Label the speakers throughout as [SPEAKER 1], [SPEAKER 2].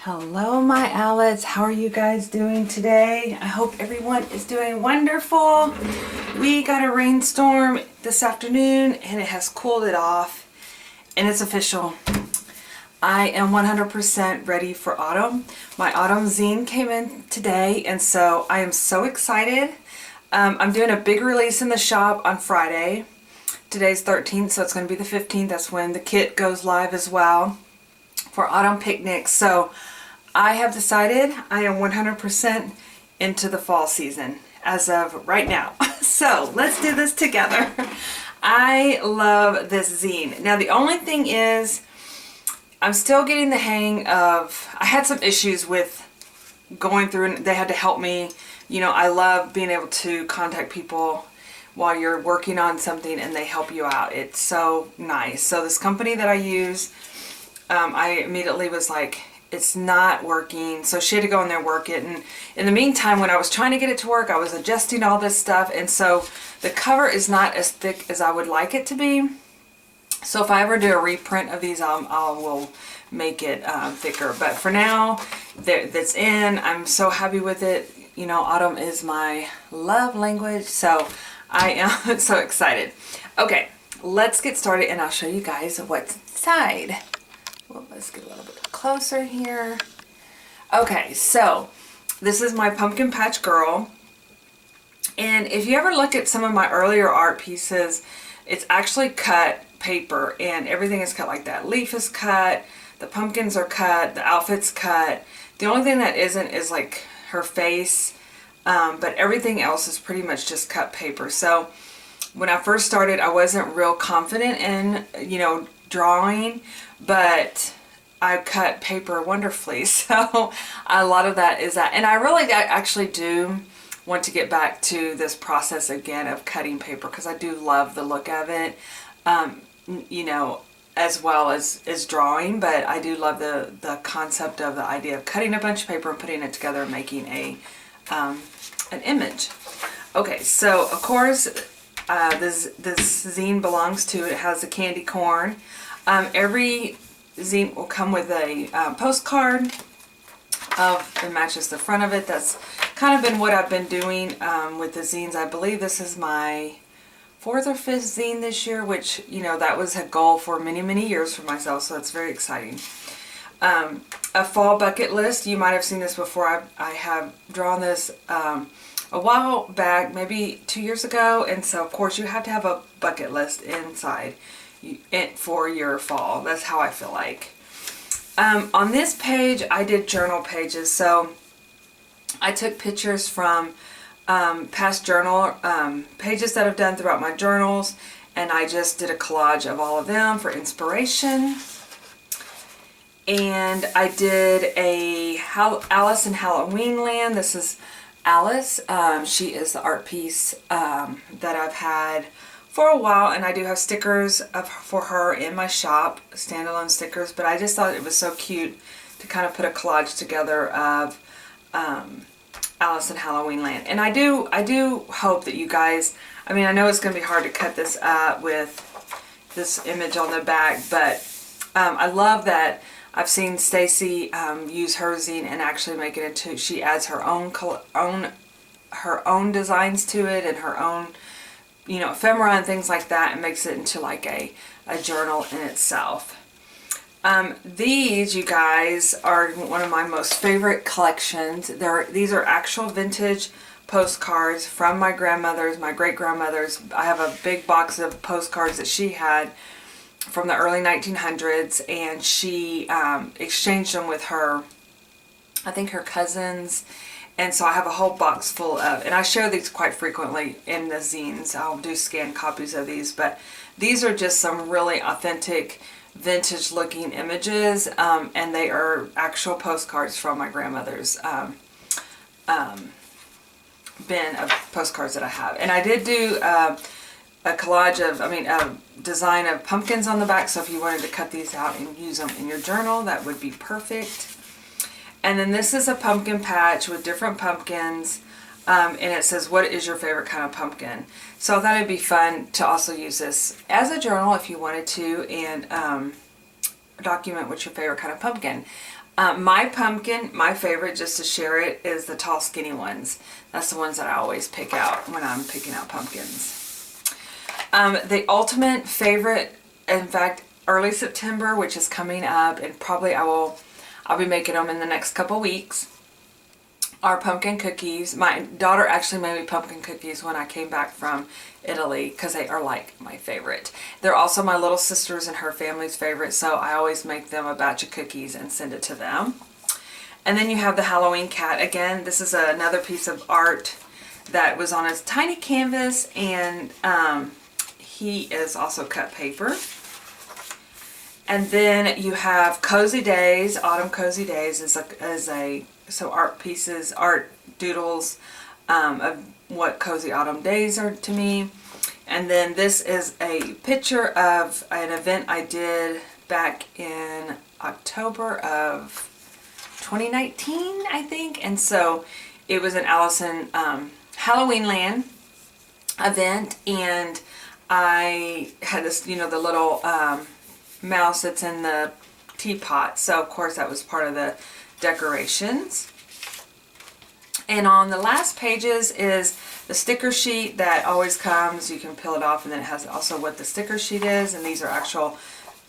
[SPEAKER 1] Hello my Owlettes, how are you guys doing today? I hope everyone is doing wonderful. We got a rainstorm this afternoon and it has cooled it off and it's official. I am 100% ready for autumn. My autumn zine came in today and so I am so excited. I'm doing a big release in the shop on Friday. Today's 13th, so it's going to be the 15th. That's when the kit goes live as well for autumn picnics. So I have decided I am 100% into the fall season as of right now. So let's do this together. I love this zine. Now the only thing is I'm still getting the hang of, I had some issues with going through and they had to help me. You know, I love being able to contact people while you're working on something and they help you out. It's so nice. So this company that I use, I immediately was like, it's not working. So she had to go in there and work it. And in the meantime, when I was trying to get it to work, I was adjusting all this stuff. And so the cover is not as thick as I would like it to be. So if I ever do a reprint of these, I will make it thicker. But for now, that's in. I'm so happy with it. You know, autumn is my love language. So I am so excited. Okay, let's get started and I'll show you guys what's inside. Well, let's get a little bit closer here. Okay, so this is my Pumpkin Patch Girl. And if you ever look at some of my earlier art pieces, it's actually cut paper and everything is cut like that. Leaf is cut, the pumpkins are cut, the outfit's cut. The only thing that isn't is like her face, but everything else is pretty much just cut paper. So when I first started, I wasn't real confident in, you know, drawing, but I cut paper wonderfully. So a lot of that is that. And I actually do want to get back to this process again of cutting paper because I do love the look of it, you know, as well as drawing. But I do love the concept of the idea of cutting a bunch of paper and putting it together and making a an image. Okay, so of course this zine belongs to, it has a candy corn. Every zine will come with a postcard it matches the front of it. That's kind of been what I've been doing with the zines. I believe this is my 4th or 5th zine this year, which, you know, that was a goal for many years for myself, so it's very exciting. A fall bucket list. You might have seen this before. I have drawn this a while back, maybe 2 years ago, and so of course you have to have a bucket list inside for your fall. That's how I feel like. On this page I did journal pages, so I took pictures from past journal pages that I've done throughout my journals, and I just did a collage of all of them for inspiration. And I did a Alice in Halloween Land. This is Alice. She is the art piece that I've had for a while, and I do have stickers for her in my shop, standalone stickers, but I just thought it was so cute to kind of put a collage together of Alice in Halloween Land. And I do hope that you guys, I mean, I know it's going to be hard to cut this up with this image on the back, but I love that I've seen Stacy use her zine and actually make it into, she adds her own designs to it and her own, you know, ephemera and things like that, and makes it into like a journal in itself. These, you guys, are one of my most favorite collections. These are actual vintage postcards from my grandmother's, my great-grandmother's. I have a big box of postcards that she had from the early 1900s, and she exchanged them with her, I think her cousins, and so I have a whole box full of, and I show these quite frequently in the zines. I'll do scanned copies of these, but these are just some really authentic vintage looking images, and they are actual postcards from my grandmother's bin of postcards that I have. And I did do a collage of, a design of pumpkins on the back, so if you wanted to cut these out and use them in your journal, that would be perfect. And then this is a pumpkin patch with different pumpkins, and it says, what is your favorite kind of pumpkin? So I thought it'd be fun to also use this as a journal if you wanted to, and document what's your favorite kind of pumpkin. My pumpkin, my favorite, just to share it, is the tall skinny ones. That's the ones that I always pick out when I'm picking out pumpkins. The ultimate favorite, in fact, early September, which is coming up, and probably I'll be making them in the next couple weeks, are pumpkin cookies. My daughter actually made me pumpkin cookies when I came back from Italy because they are like my favorite. They're also my little sister's and her family's favorite, so I always make them a batch of cookies and send it to them. And then you have the Halloween cat. Again, this is another piece of art that was on a tiny canvas, and he is also cut paper. And then you have Cozy Days. Autumn Cozy Days is so art pieces, art doodles of what cozy autumn days are to me. And then this is a picture of an event I did back in October of 2019, I think. And so it was an Allison Halloween Land event, and I had this, the little mouse that's in the teapot. So of course that was part of the decorations. And on the last pages is the sticker sheet that always comes. You can peel it off, and then it has also what the sticker sheet is, and these are actual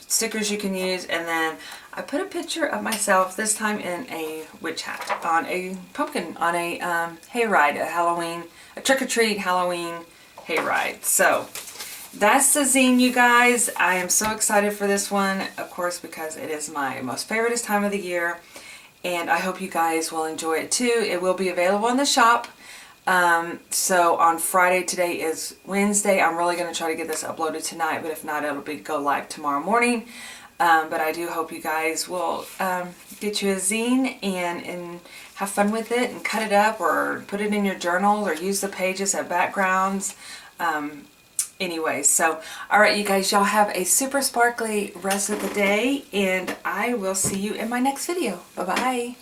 [SPEAKER 1] stickers you can use. And then I put a picture of myself, this time in a witch hat, on a pumpkin, on a hayride, a trick-or-treat Halloween hayride. So that's the zine, you guys. I am so excited for this one, of course, because it is my most favoriteest time of the year. And I hope you guys will enjoy it too. It will be available in the shop. So on Friday, today is Wednesday. I'm really going to try to get this uploaded tonight, but if not, it'll go live tomorrow morning. But I do hope you guys will get you a zine and have fun with it and cut it up or put it in your journal or use the pages as backgrounds. Anyway, so alright, you guys, y'all have a super sparkly rest of the day, and I will see you in my next video. Bye bye.